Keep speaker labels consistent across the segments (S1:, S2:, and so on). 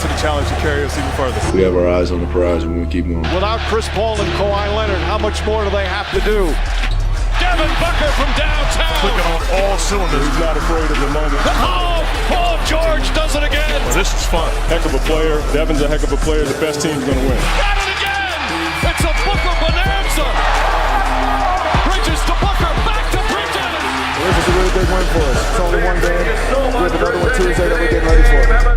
S1: to the challenge to carry us even further.
S2: We have our eyes on the prize and we're going to keep moving.
S3: Without Chris Paul and Kawhi Leonard, how much more do they have to do? Devin Booker from downtown.
S1: Clicking on all cylinders. He's not afraid of the moment.
S3: Oh, Paul George does it again.
S1: Well, this is fun. Heck of a player. Devin's a heck of a player. The best team's going to win.
S3: Got it again. It's a Booker bonanza. Bridges to Booker. Back to Bridges.
S4: This is a really big win for us. It's only one game. We have another one Tuesday that we're getting ready for.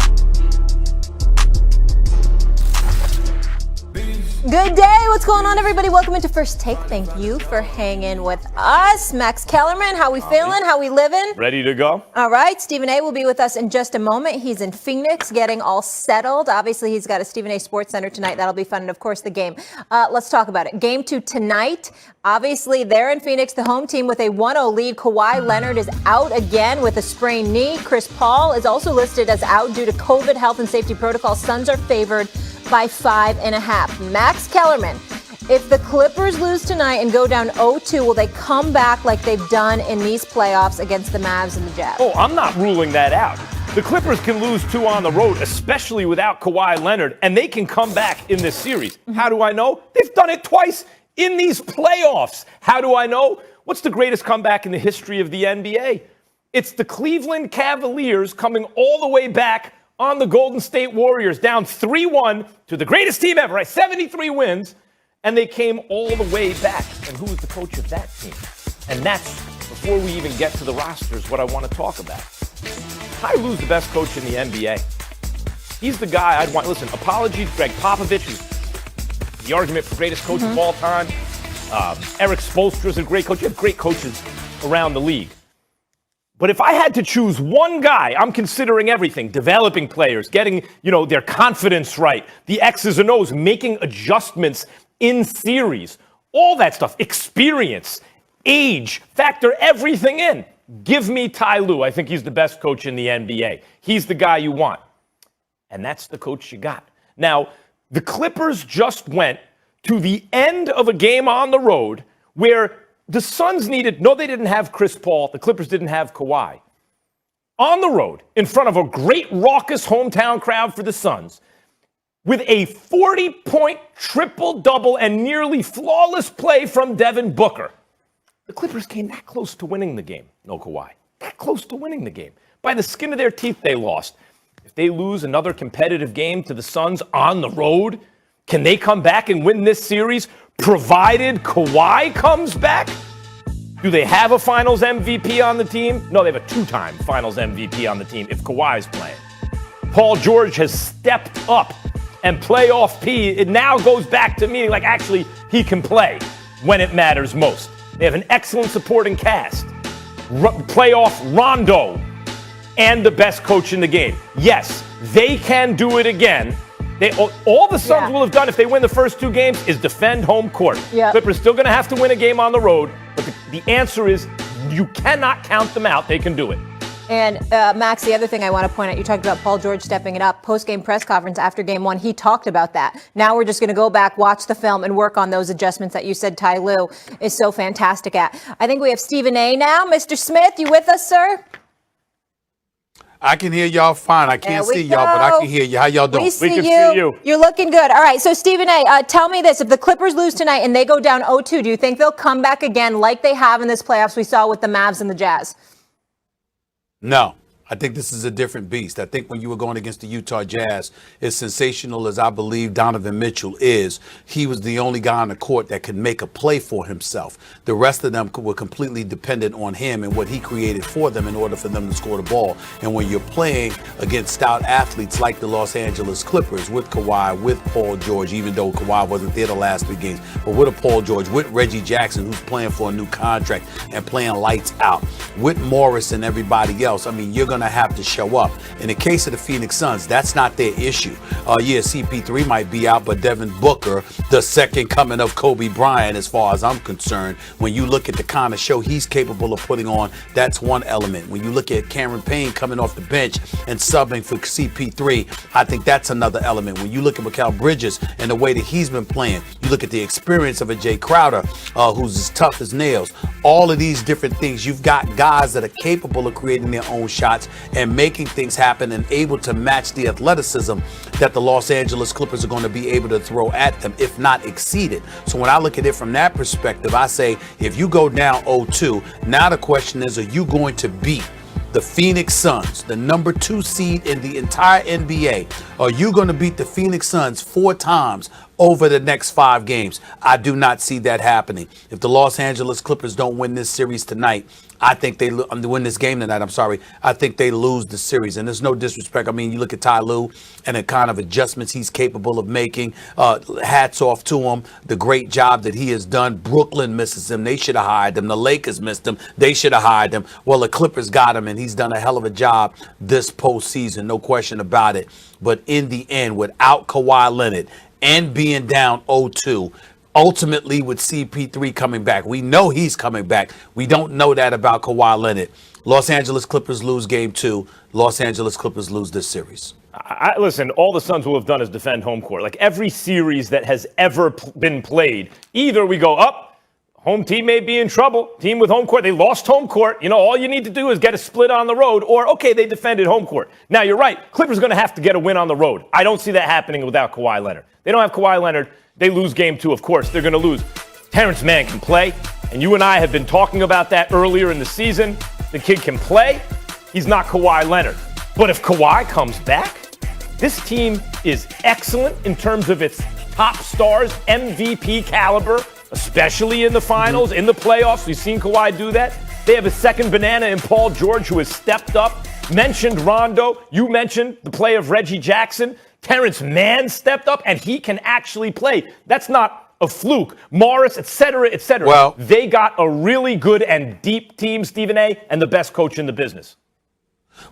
S5: Good day. What's going on, everybody? Welcome into First Take. Thank you for hanging with us. Max Kellerman, how we feeling? How we living?
S6: Ready to go?
S5: All right. Stephen A. will be with us in just a moment. He's in Phoenix getting all settled. Obviously, he's got a Stephen A. Sports Center tonight. That'll be fun. And, of course, the game. Let's talk about it. Game 2 tonight. Obviously, they're in Phoenix, the home team with a 1-0 lead. Kawhi Leonard is out again with a sprained knee. Chris Paul is also listed as out due to COVID health and safety protocols. Suns are favored by 5.5. Max Kellerman, if the Clippers lose tonight and go down 0-2, will they come back like they've done in these playoffs against the Mavs and the Jazz?
S6: Oh, I'm not ruling that out. The Clippers can lose 2 on the road, especially without Kawhi Leonard, and they can come back in this series. How do I know? They've done it twice in these playoffs. How do I know? What's the greatest comeback in the history of the NBA? It's the Cleveland Cavaliers coming all the way back on the Golden State Warriors, down 3-1 to the greatest team ever, right? 73 wins, and they came all the way back. And who was the coach of that team? And that's, before we even get to the rosters, what I want to talk about. Ty Lue's the best coach in the NBA. He's the guy I'd want. Listen, apologies, Greg Popovich, who's the argument for greatest coach of all time. Eric Spoelstra is a great coach. You have great coaches around the league. But if I had to choose one guy, I'm considering everything, developing players, getting, their confidence right, the X's and O's, making adjustments in series, all that stuff, experience, age, factor everything in. Give me Ty Lue. I think he's the best coach in the NBA. He's the guy you want. And that's the coach you got. Now, the Clippers just went to the end of a game on the road where the Suns they didn't have Chris Paul. The Clippers didn't have Kawhi. On the road, in front of a great raucous hometown crowd for the Suns, with a 40-point triple-double and nearly flawless play from Devin Booker, the Clippers came that close to winning the game. No Kawhi. That close to winning the game. By the skin of their teeth, they lost. If they lose another competitive game to the Suns on the road, can they come back and win this series, provided Kawhi comes back? Do they have a Finals MVP on the team? No, they have a 2-time Finals MVP on the team if Kawhi's playing. Paul George has stepped up, and playoff P, it now goes back to meaning like actually he can play when it matters most. They have an excellent supporting cast. Playoff Rondo, and the best coach in the game. Yes, they can do it again. All the Suns will have done if they win the first 2 games is defend home court. Clippers still going to have to win a game on the road, but the answer is you cannot count them out. They can do it.
S5: And Max, the other thing I want to point out, you talked about Paul George stepping it up. Post-game press conference after Game 1, he talked about that. Now we're just going to go back, watch the film, and work on those adjustments that you said Ty Lue is so fantastic at. I think we have Stephen A. now. Mr. Smith, you with us, sir?
S7: I can hear y'all fine. I can't see y'all, but I can hear you. How y'all doing?
S5: We can see you. You're looking good. All right, so Stephen A., tell me this. If the Clippers lose tonight and they go down 0-2, do you think they'll come back again like they have in this playoffs we saw with the Mavs and the Jazz?
S7: No. I think this is a different beast. I think when you were going against the Utah Jazz, as sensational as I believe Donovan Mitchell is, he was the only guy on the court that could make a play for himself. The rest of them were completely dependent on him and what he created for them in order for them to score the ball. And when you're playing against stout athletes like the Los Angeles Clippers with Kawhi, with Paul George, even though Kawhi wasn't there the last 3 games, but with a Paul George, with Reggie Jackson, who's playing for a new contract and playing lights out, with Morris and everybody else, I mean, you're going to have to show up. In the case of the Phoenix Suns, that's not their issue. CP3 might be out, but Devin Booker, the second coming of Kobe Bryant, as far as I'm concerned, when you look at the kind of show he's capable of putting on, that's one element. When you look at Cameron Payne coming off the bench and subbing for CP3, I think that's another element. When you look at Mikal Bridges and the way that he's been playing, you look at the experience of a Jay Crowder, who's as tough as nails. All of these different things, you've got guys that are capable of creating their own shots shots and making things happen and able to match the athleticism that the Los Angeles Clippers are going to be able to throw at them, if not exceed it. So when I look at it from that perspective, I say if you go down 0-2, now the question is, are you going to beat the Phoenix Suns, the number 2 seed in the entire NBA? Are you going to beat the Phoenix Suns 4 times over the next 5 games? I do not see that happening. If the Los Angeles Clippers don't win this series tonight, I think they win this game tonight. I think they lose the series. And there's no disrespect. I mean, you look at Ty Lue and the kind of adjustments he's capable of making. Hats off to him. The great job that he has done. Brooklyn misses him. They should have hired him. The Lakers missed him. They should have hired him. Well, the Clippers got him, and he's done a hell of a job this postseason. No question about it. But in the end, without Kawhi Leonard and being down 0-2, ultimately with CP3 coming back. We know he's coming back. We don't know that about Kawhi Leonard. Los Angeles Clippers lose game 2. Los Angeles Clippers lose this series.
S6: Listen, all the Suns will have done is defend home court. Like every series that has ever been played, either we go up, home team may be in trouble, team with home court, they lost home court. You know, all you need to do is get a split on the road, or, okay, they defended home court. Now, you're right. Clippers are going to have to get a win on the road. I don't see that happening without Kawhi Leonard. They don't have Kawhi Leonard. They lose game 2, of course. They're going to lose. Terrence Mann can play, and you and I have been talking about that earlier in the season. The kid can play. He's not Kawhi Leonard. But if Kawhi comes back, this team is excellent in terms of its top stars, MVP caliber, especially in the finals, in the playoffs. We've seen Kawhi do that. They have a second banana in Paul George, who has stepped up. Mentioned Rondo. You mentioned the play of Reggie Jackson. Terrence Mann stepped up, and he can actually play. That's not a fluke. Morris, et cetera, et cetera.
S7: Well,
S6: they got a really good and deep team, Stephen A., and the best coach in the business.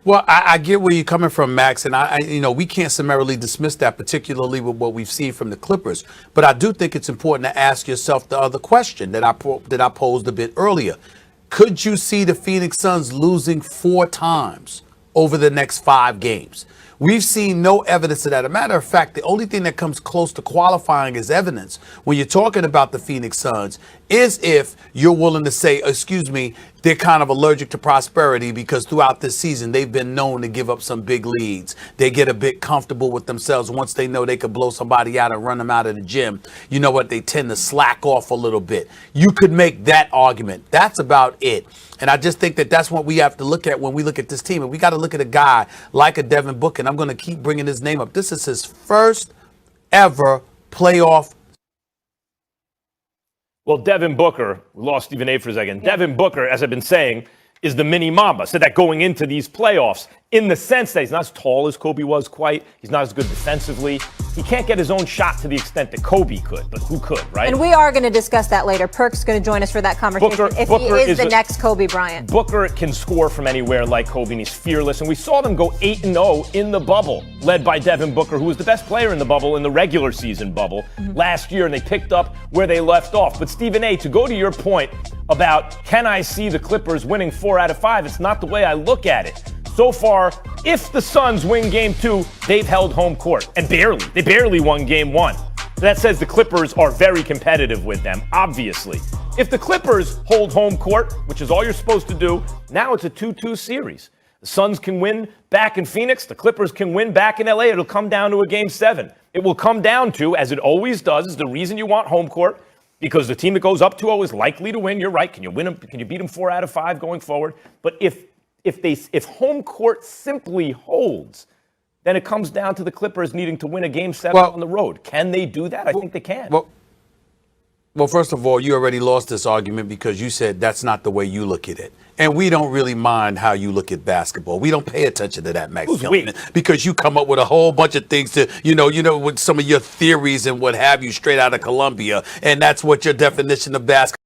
S7: Well, I get where you're coming from, Max, and we can't summarily dismiss that, particularly with what we've seen from the Clippers. But I do think it's important to ask yourself the other question that I posed a bit earlier. Could you see the Phoenix Suns losing 4 times over the next 5 games? We've seen no evidence of that. As a matter of fact, the only thing that comes close to qualifying as evidence when you're talking about the Phoenix Suns is if you're willing to say, excuse me, they're kind of allergic to prosperity because throughout this season, they've been known to give up some big leads. They get a bit comfortable with themselves once they know they could blow somebody out and run them out of the gym. You know what? They tend to slack off a little bit. You could make that argument. That's about it. And I just think that that's what we have to look at when we look at this team. And we got to look at a guy like a Devin Booker. And I'm going to keep bringing his name up. This is his first ever playoff.
S6: Well, Devin Booker, we lost Stephen A for a second. Devin Booker, as I've been saying, is the mini Mamba. So that going into these playoffs, in the sense that he's not as tall as Kobe was quite, he's not as good defensively. He can't get his own shot to the extent that Kobe could, but who could, right?
S5: And we are going to discuss that later. Perk's going to join us for that conversation
S6: Booker
S5: he is the next Kobe Bryant.
S6: Booker can score from anywhere like Kobe, and he's fearless. And we saw them go 8-0 in the bubble, led by Devin Booker, who was the best player in the bubble, in the regular season bubble last year, and they picked up where they left off. But Stephen A., to go to your point about can I see the Clippers winning 4 out of 5, it's not the way I look at it. So far, if the Suns win game 2, they've held home court. And barely. They barely won game 1. That says the Clippers are very competitive with them, obviously. If the Clippers hold home court, which is all you're supposed to do, now it's a 2-2 series. The Suns can win back in Phoenix. The Clippers can win back in LA. It'll come down to a game 7. It will come down to, as it always does, is the reason you want home court, because the team that goes up 2-0 is likely to win. You're right. Can you win them? Can you beat them 4 out of 5 going forward? But if home court simply holds, then it comes down to the Clippers needing to win a game 7 on the road. Can they do that? I think they can.
S7: Well, first of all, you already lost this argument because you said that's not the way you look at it. And we don't really mind how you look at basketball. We don't pay attention to that, Max.
S6: Who's we?
S7: Because you come up with a whole bunch of things to, with some of your theories and what have you straight out of Columbia. And that's what your definition of basketball